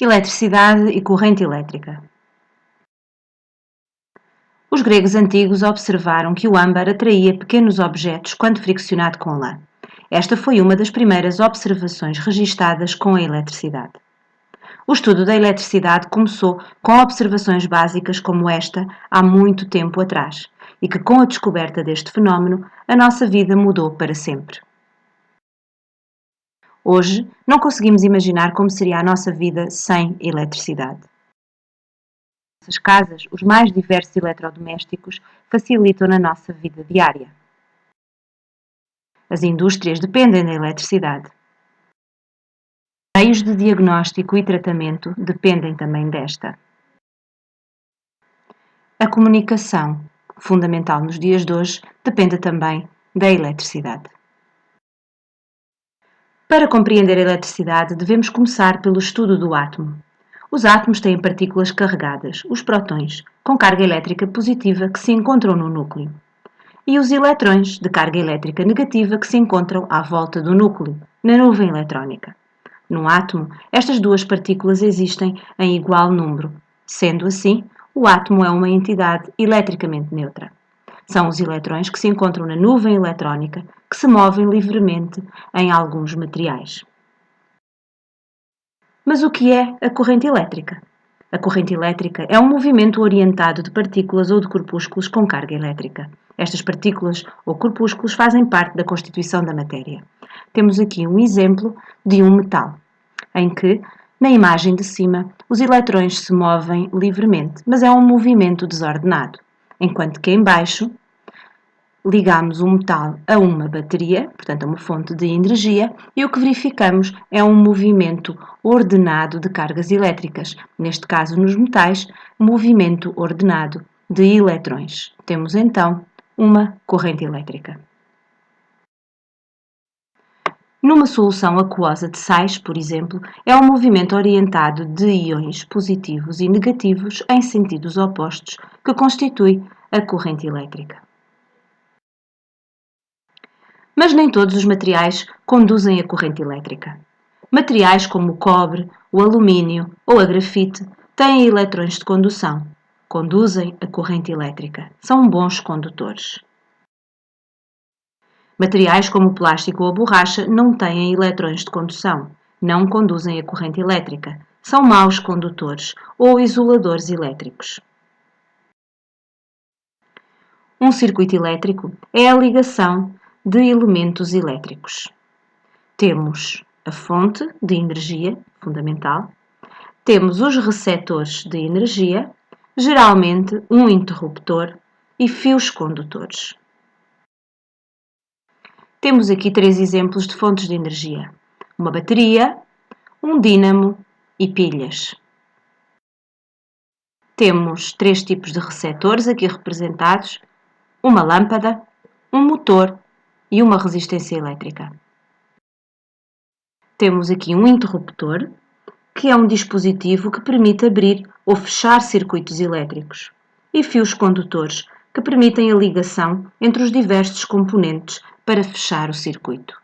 Eletricidade e corrente elétrica. Os gregos antigos observaram que o âmbar atraía pequenos objetos quando friccionado com lã. Esta foi uma das primeiras observações registadas com a eletricidade. O estudo da eletricidade começou com observações básicas como esta há muito tempo atrás, e que com a descoberta deste fenómeno, a nossa vida mudou para sempre. Hoje, não conseguimos imaginar como seria a nossa vida sem eletricidade. Em nossas casas, os mais diversos eletrodomésticos facilitam na nossa vida diária. As indústrias dependem da eletricidade. Meios de diagnóstico e tratamento dependem também desta. A comunicação, fundamental nos dias de hoje, depende também da eletricidade. Para compreender a eletricidade, devemos começar pelo estudo do átomo. Os átomos têm partículas carregadas, os prótons, com carga elétrica positiva que se encontram no núcleo, e os elétrons, de carga elétrica negativa, que se encontram à volta do núcleo, na nuvem eletrónica. Num átomo, estas duas partículas existem em igual número. Sendo assim, o átomo é uma entidade eletricamente neutra. São os elétrons que se encontram na nuvem eletrónica que se movem livremente em alguns materiais. Mas o que é a corrente elétrica? A corrente elétrica é um movimento orientado de partículas ou de corpúsculos com carga elétrica. Estas partículas ou corpúsculos fazem parte da constituição da matéria. Temos aqui um exemplo de um metal, em que, na imagem de cima, os elétrons se movem livremente, mas é um movimento desordenado, enquanto que em baixo ligamos o metal a uma bateria, portanto a uma fonte de energia, e o que verificamos é um movimento ordenado de cargas elétricas, neste caso nos metais, movimento ordenado de eletrões. Temos então uma corrente elétrica. Numa solução aquosa de sais, por exemplo, é um movimento orientado de íons positivos e negativos em sentidos opostos que constitui a corrente elétrica. Mas nem todos os materiais conduzem a corrente elétrica. Materiais como o cobre, o alumínio ou a grafite têm eletrões de condução, conduzem a corrente elétrica, são bons condutores. Materiais como o plástico ou a borracha não têm eletrões de condução, não conduzem a corrente elétrica, são maus condutores ou isoladores elétricos. Um circuito elétrico é a ligação de elementos elétricos. Temos a fonte de energia, fundamental, temos os receptores de energia, geralmente um interruptor e fios condutores. Temos aqui 3 exemplos de fontes de energia: uma bateria, um dínamo e pilhas. Temos 3 tipos de receptores aqui representados: uma lâmpada, um motor e uma resistência elétrica. Temos aqui um interruptor, que é um dispositivo que permite abrir ou fechar circuitos elétricos, e fios condutores, que permitem a ligação entre os diversos componentes para fechar o circuito.